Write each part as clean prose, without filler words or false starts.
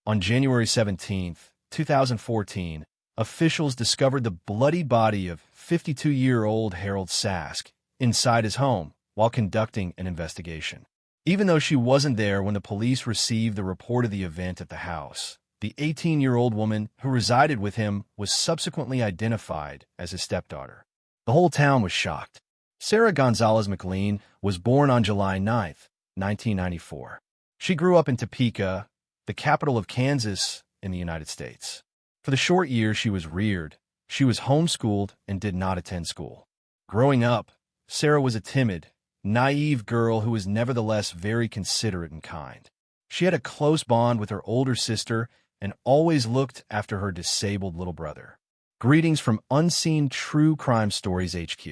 On January 17, 2014, officials discovered the bloody body of 52-year-old Harold Sask inside his home while conducting an investigation. Even though she wasn't there when the police received the report of the event at the house, the 18-year-old woman who resided with him was subsequently identified as his stepdaughter. The whole town was shocked. Sarah Gonzalez McLinn was born on July 9, 1994. She grew up in Topeka, the capital of Kansas in the United States. For the short years she was reared, she was homeschooled and did not attend school. Growing up, Sarah was a timid, naive girl who was nevertheless very considerate and kind. She had a close bond with her older sister and always looked after her disabled little brother. Greetings from Unseen True Crime Stories HQ.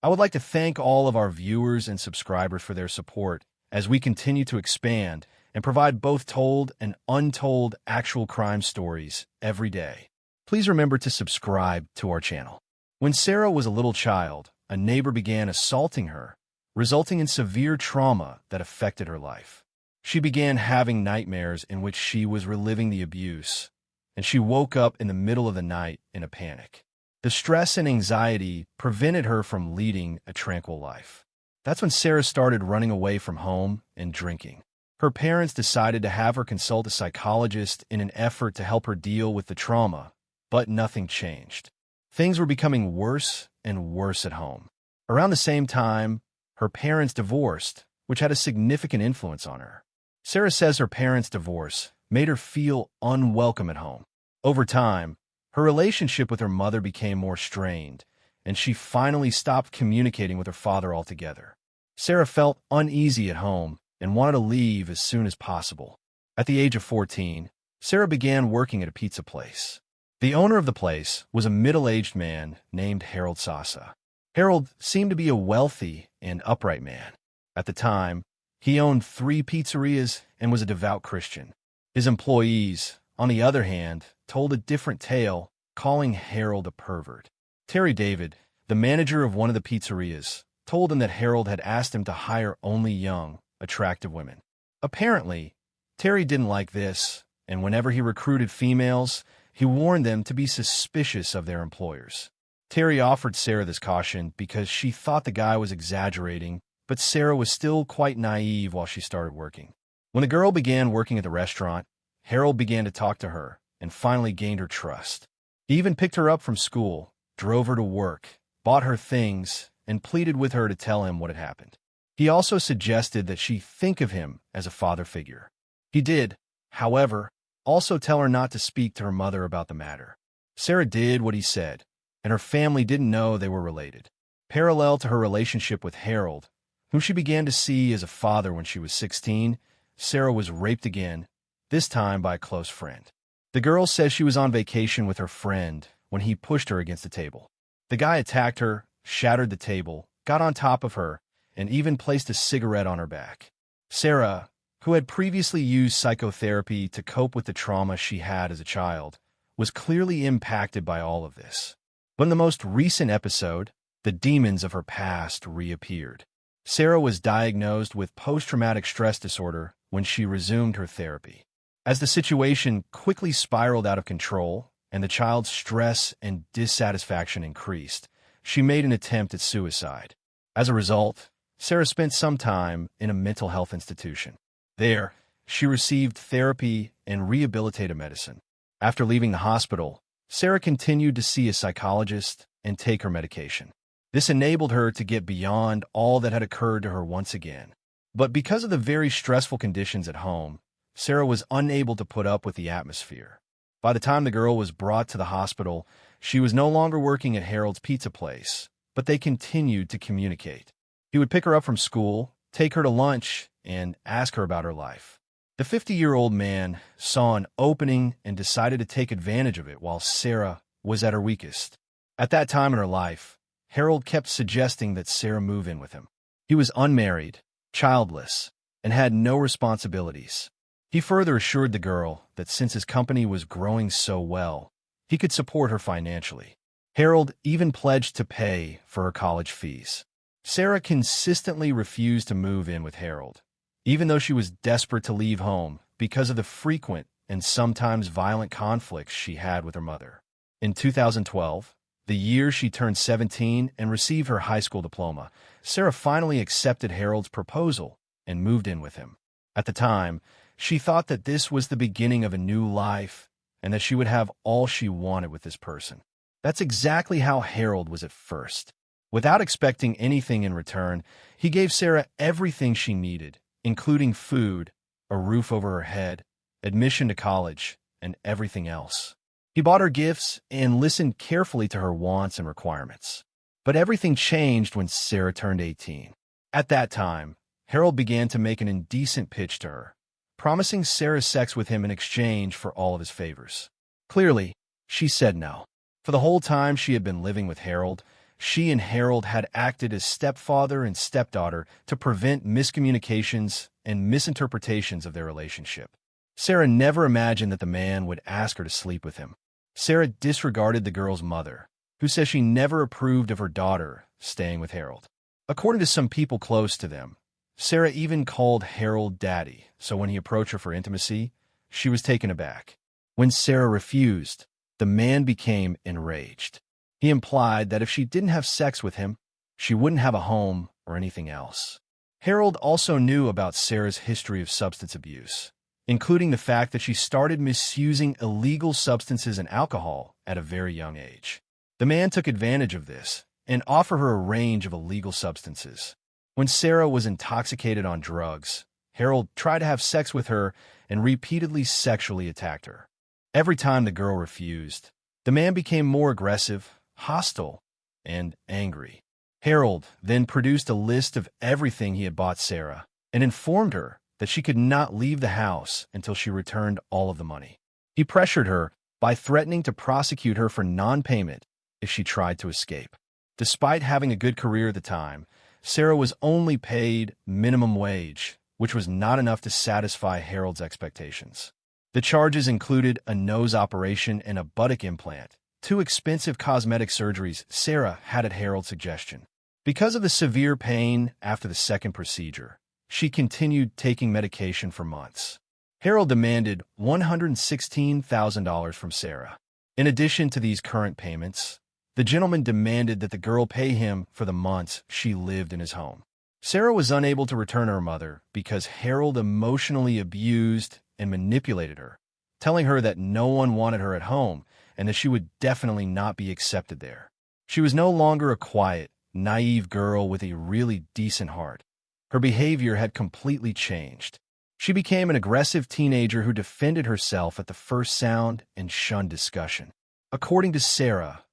I would like to thank all of our viewers and subscribers for their support as we continue to expand and provide both told and untold actual crime stories every day. Please remember to subscribe to our channel. When Sarah was a little child, a neighbor began assaulting her, resulting in severe trauma that affected her life. She began having nightmares in which she was reliving the abuse, and she woke up in the middle of the night in a panic. The stress and anxiety prevented her from leading a tranquil life. That's when Sarah started running away from home and drinking. Her parents decided to have her consult a psychologist in an effort to help her deal with the trauma, but nothing changed. Things were becoming worse and worse at home. Around the same time, her parents divorced, which had a significant influence on her. Sarah says her parents' divorce made her feel unwelcome at home. Over time, her relationship with her mother became more strained, and she finally stopped communicating with her father altogether. Sarah felt uneasy at home and wanted to leave as soon as possible. At the age of 14, Sarah began working at a pizza place. The owner of the place was a middle-aged man named Harold Sasa. Harold seemed to be a wealthy and upright man. At the time, he owned 3 pizzerias and was a devout Christian. His employees, on the other hand, told a different tale, calling Harold a pervert. Terry David, the manager of one of the pizzerias, told him that Harold had asked him to hire only young, attractive women. Apparently, Terry didn't like this, and whenever he recruited females, he warned them to be suspicious of their employers. Terry offered Sarah this caution because she thought the guy was exaggerating, but Sarah was still quite naive while she started working. When the girl began working at the restaurant, Harold began to talk to her and finally gained her trust. He even picked her up from school, drove her to work, bought her things, and pleaded with her to tell him what had happened. He also suggested that she think of him as a father figure. He did, however, also tell her not to speak to her mother about the matter. Sarah did what he said, and her family didn't know they were related. Parallel to her relationship with Harold, whom she began to see as a father when she was 16, Sarah was raped again, this time by a close friend. The girl says she was on vacation with her friend when he pushed her against the table. The guy attacked her, shattered the table, got on top of her, and even placed a cigarette on her back. Sarah, who had previously used psychotherapy to cope with the trauma she had as a child, was clearly impacted by all of this. But in the most recent episode, the demons of her past reappeared. Sarah was diagnosed with post-traumatic stress disorder when she resumed her therapy. As the situation quickly spiraled out of control and the child's stress and dissatisfaction increased, she made an attempt at suicide. As a result, Sarah spent some time in a mental health institution. There, she received therapy and rehabilitative medicine. After leaving the hospital, Sarah continued to see a psychologist and take her medication. This enabled her to get beyond all that had occurred to her once again. But because of the very stressful conditions at home, Sarah was unable to put up with the atmosphere. By the time the girl was brought to the hospital, she was no longer working at Harold's pizza place, but they continued to communicate. He would pick her up from school, take her to lunch, and ask her about her life. The 50-year-old man saw an opening and decided to take advantage of it while Sarah was at her weakest. At that time in her life, Harold kept suggesting that Sarah move in with him. He was unmarried, childless, and had no responsibilities. He further assured the girl that since his company was growing so well, he could support her financially. Harold even pledged to pay for her college fees. Sarah consistently refused to move in with Harold, even though she was desperate to leave home because of the frequent and sometimes violent conflicts she had with her mother. In 2012, the year she turned 17 and received her high school diploma, Sarah finally accepted Harold's proposal and moved in with him. At the time, she thought that this was the beginning of a new life and that she would have all she wanted with this person. That's exactly how Harold was at first. Without expecting anything in return, he gave Sarah everything she needed, including food, a roof over her head, admission to college, and everything else. He bought her gifts and listened carefully to her wants and requirements. But everything changed when Sarah turned 18. At that time, Harold began to make an indecent pitch to her, promising Sarah sex with him in exchange for all of his favors. Clearly, she said no. For the whole time she had been living with Harold, she and Harold had acted as stepfather and stepdaughter to prevent miscommunications and misinterpretations of their relationship. Sarah never imagined that the man would ask her to sleep with him. Sarah disregarded the girl's mother, who says she never approved of her daughter staying with Harold. According to some people close to them, Sarah even called Harold daddy, so when he approached her for intimacy, she was taken aback. When Sarah refused, the man became enraged. He implied that if she didn't have sex with him, she wouldn't have a home or anything else. Harold also knew about Sarah's history of substance abuse, including the fact that she started misusing illegal substances and alcohol at a very young age. The man took advantage of this and offered her a range of illegal substances. When Sarah was intoxicated on drugs, Harold tried to have sex with her and repeatedly sexually attacked her. Every time the girl refused, the man became more aggressive, hostile, and angry. Harold then produced a list of everything he had bought Sarah and informed her that she could not leave the house until she returned all of the money. He pressured her by threatening to prosecute her for non-payment if she tried to escape. Despite having a good career at the time, Sarah was only paid minimum wage, which was not enough to satisfy Harold's expectations. The charges included a nose operation and a buttock implant, two expensive cosmetic surgeries Sarah had at Harold's suggestion. Because of the severe pain after the second procedure, she continued taking medication for months. Harold demanded $116,000 from Sarah. In addition to these current payments, the gentleman demanded that the girl pay him for the months she lived in his home. Sarah was unable to return her mother because Harold emotionally abused and manipulated her, telling her that no one wanted her at home and that she would definitely not be accepted there. She was no longer a quiet, naive girl with a really decent heart. Her behavior had completely changed. She became an aggressive teenager who defended herself at the first sound and shunned discussion. According to Sarah,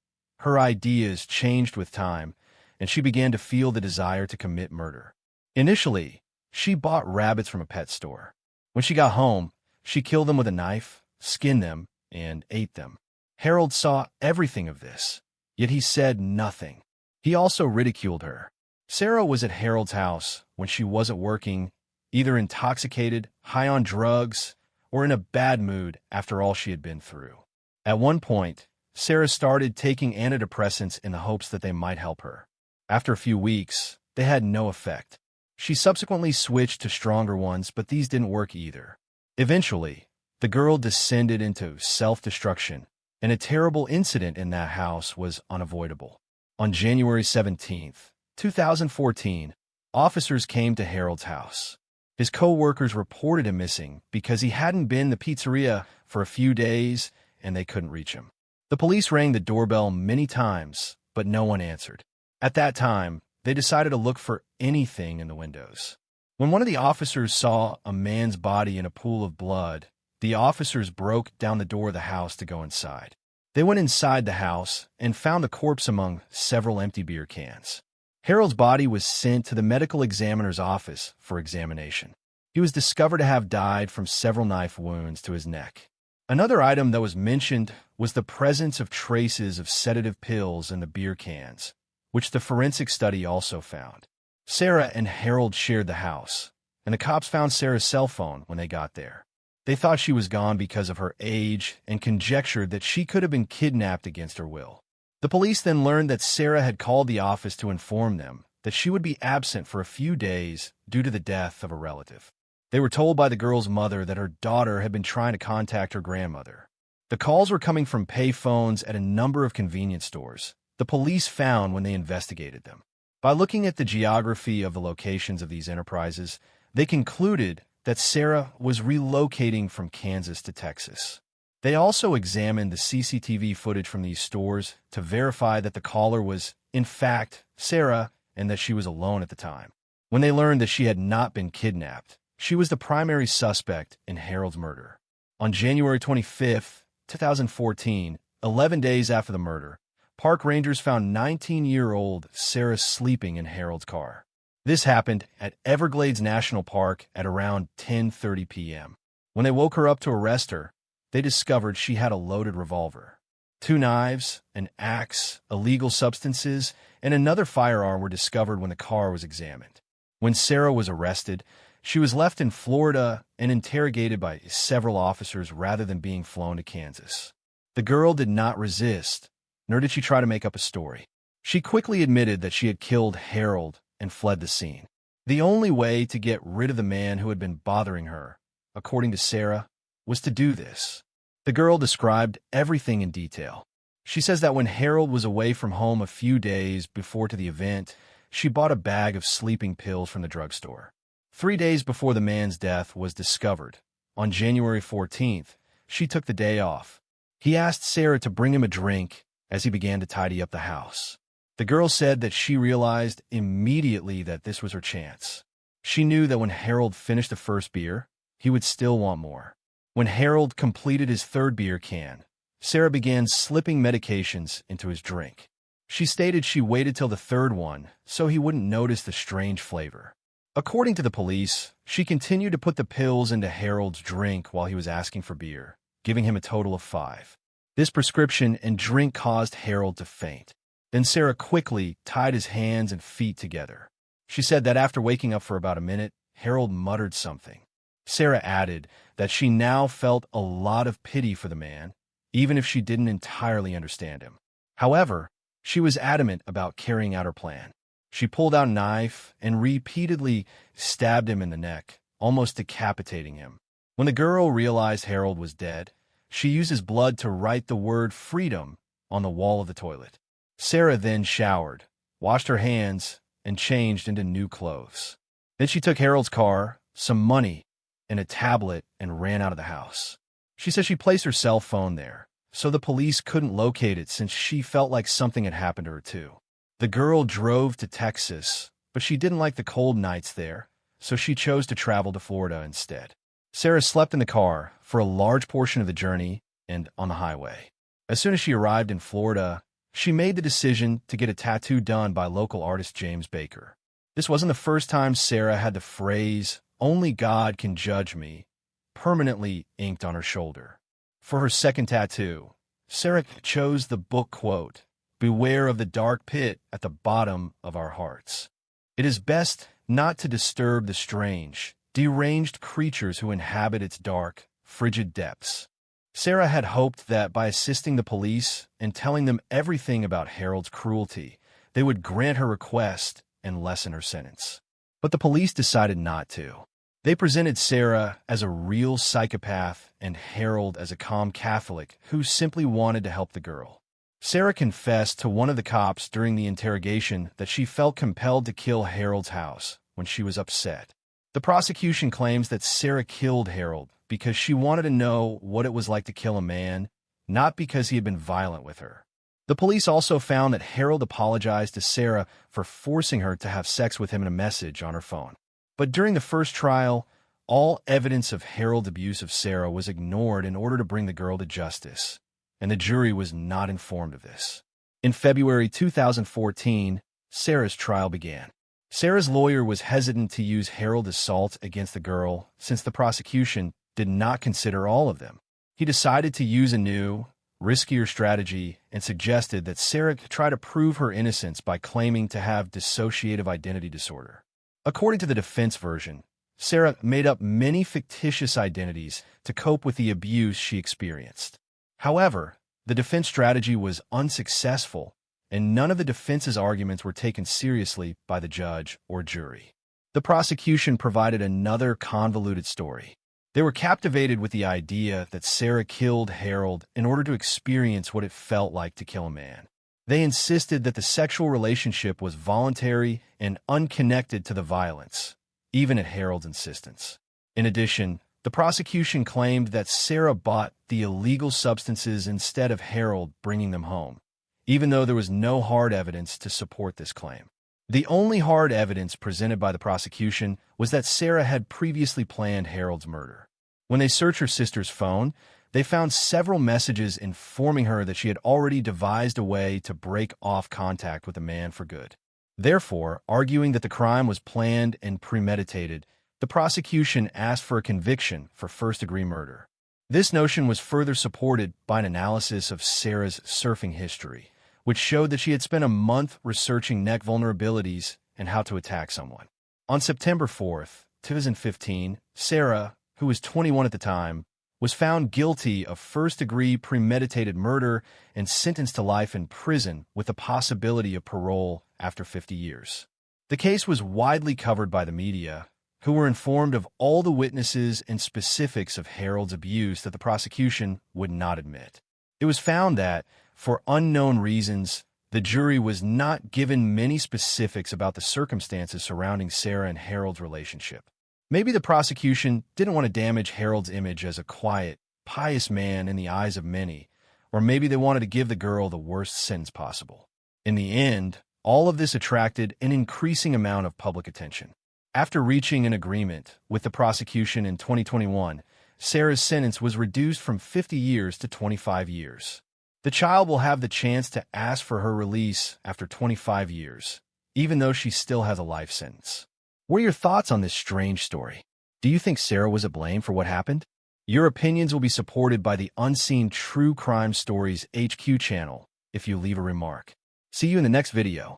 her ideas changed with time, and she began to feel the desire to commit murder. Initially, she bought rabbits from a pet store. When she got home, she killed them with a knife, skinned them, and ate them. Harold saw everything of this, yet he said nothing. He also ridiculed her. Sarah was at Harold's house when she wasn't working, either intoxicated, high on drugs, or in a bad mood after all she had been through. At one point, Sarah started taking antidepressants in the hopes that they might help her. After a few weeks, they had no effect. She subsequently switched to stronger ones, but these didn't work either. Eventually, the girl descended into self-destruction, and a terrible incident in that house was unavoidable. On January 17, 2014, officers came to Harold's house. His co-workers reported him missing because he hadn't been to the pizzeria for a few days and they couldn't reach him. The police rang the doorbell many times, but no one answered. At that time, they decided to look for anything in the windows. When one of the officers saw a man's body in a pool of blood, the officers broke down the door of the house to go inside. They went inside the house and found the corpse among several empty beer cans. Harold's body was sent to the medical examiner's office for examination. He was discovered to have died from several knife wounds to his neck. Another item that was mentioned was the presence of traces of sedative pills in the beer cans, which the forensic study also found. Sarah and Harold shared the house, and the cops found Sarah's cell phone when they got there. They thought she was gone because of her age and conjectured that she could have been kidnapped against her will. The police then learned that Sarah had called the office to inform them that she would be absent for a few days due to the death of a relative. They were told by the girl's mother that her daughter had been trying to contact her grandmother. The calls were coming from pay phones at a number of convenience stores, the police found when they investigated them. By looking at the geography of the locations of these enterprises, they concluded that Sarah was relocating from Kansas to Texas. They also examined the CCTV footage from these stores to verify that the caller was, in fact, Sarah and that she was alone at the time. When they learned that she had not been kidnapped, she was the primary suspect in Harold's murder. On January 25, 2014, 11 days after the murder, park rangers found 19-year-old Sarah sleeping in Harold's car. This happened at Everglades National Park at around 10:30 p.m. When they woke her up to arrest her, they discovered she had a loaded revolver. 2 knives, an axe, illegal substances, and another firearm were discovered when the car was examined. When Sarah was arrested, she was left in Florida and interrogated by several officers rather than being flown to Kansas. The girl did not resist, nor did she try to make up a story. She quickly admitted that she had killed Harold and fled the scene. The only way to get rid of the man who had been bothering her, according to Sarah, was to do this. The girl described everything in detail. She says that when Harold was away from home a few days before to the event, she bought a bag of sleeping pills from the drugstore. 3 days before the man's death was discovered, on January 14th, she took the day off. He asked Sarah to bring him a drink as he began to tidy up the house. The girl said that she realized immediately that this was her chance. She knew that when Harold finished the first beer, he would still want more. When Harold completed his 3rd beer can, Sarah began slipping medications into his drink. She stated she waited till the 3rd one so he wouldn't notice the strange flavor. According to the police, she continued to put the pills into Harold's drink while he was asking for beer, giving him a total of 5. This prescription and drink caused Harold to faint. Then Sarah quickly tied his hands and feet together. She said that after waking up for about a minute, Harold muttered something. Sarah added that she now felt a lot of pity for the man, even if she didn't entirely understand him. However, she was adamant about carrying out her plan. She pulled out a knife and repeatedly stabbed him in the neck, almost decapitating him. When the girl realized Harold was dead, she used his blood to write the word freedom on the wall of the toilet. Sarah then showered, washed her hands, and changed into new clothes. Then she took Harold's car, some money, and a tablet and ran out of the house. She said she placed her cell phone there, so the police couldn't locate it since she felt like something had happened to her too. The girl drove to Texas, but she didn't like the cold nights there, so she chose to travel to Florida instead. Sarah slept in the car for a large portion of the journey and on the highway. As soon as she arrived in Florida, she made the decision to get a tattoo done by local artist James Baker. This wasn't the first time Sarah had the phrase, "Only God can judge me," permanently inked on her shoulder. For her second tattoo, Sarah chose the book quote, "Beware of the dark pit at the bottom of our hearts. It is best not to disturb the strange, deranged creatures who inhabit its dark, frigid depths." Sarah had hoped that by assisting the police and telling them everything about Harold's cruelty, they would grant her request and lessen her sentence. But the police decided not to. They presented Sarah as a real psychopath and Harold as a calm Catholic who simply wanted to help the girl. Sarah confessed to one of the cops during the interrogation that she felt compelled to kill Harold's house when she was upset. The prosecution claims that Sarah killed Harold because she wanted to know what it was like to kill a man, not because he had been violent with her. The police also found that Harold apologized to Sarah for forcing her to have sex with him in a message on her phone. But during the first trial, all evidence of Harold's abuse of Sarah was ignored in order to bring the girl to justice, and the jury was not informed of this. In February 2014, Sarah's trial began. Sarah's lawyer was hesitant to use Harold's assault against the girl since the prosecution did not consider all of them. He decided to use a new, riskier strategy and suggested that Sarah try to prove her innocence by claiming to have dissociative identity disorder. According to the defense version, Sarah made up many fictitious identities to cope with the abuse she experienced. However, the defense strategy was unsuccessful, and none of the defense's arguments were taken seriously by the judge or jury. The prosecution provided another convoluted story. They were captivated with the idea that Sarah killed Harold in order to experience what it felt like to kill a man. They insisted that the sexual relationship was voluntary and unconnected to the violence, even at Harold's insistence. In addition, the prosecution claimed that Sarah bought the illegal substances instead of Harold bringing them home, even though there was no hard evidence to support this claim. The only hard evidence presented by the prosecution was that Sarah had previously planned Harold's murder. When they searched her sister's phone, they found several messages informing her that she had already devised a way to break off contact with the man for good. Therefore, arguing that the crime was planned and premeditated, the prosecution asked for a conviction for first-degree murder. This notion was further supported by an analysis of Sarah's surfing history, which showed that she had spent a month researching neck vulnerabilities and how to attack someone. On September 4, 2015, Sarah, who was 21 at the time, was found guilty of first-degree premeditated murder and sentenced to life in prison with the possibility of parole after 50 years. The case was widely covered by the media, who were informed of all the witnesses and specifics of Harold's abuse that the prosecution would not admit. It was found that, for unknown reasons, the jury was not given many specifics about the circumstances surrounding Sarah and Harold's relationship. Maybe the prosecution didn't want to damage Harold's image as a quiet, pious man in the eyes of many, or maybe they wanted to give the girl the worst sentence possible. In the end, all of this attracted an increasing amount of public attention. After reaching an agreement with the prosecution in 2021, Sarah's sentence was reduced from 50 years to 25 years. The child will have the chance to ask for her release after 25 years, even though she still has a life sentence. What are your thoughts on this strange story? Do you think Sarah was to blame for what happened? Your opinions will be supported by the Unseen True Crime Stories HQ channel if you leave a remark. See you in the next video.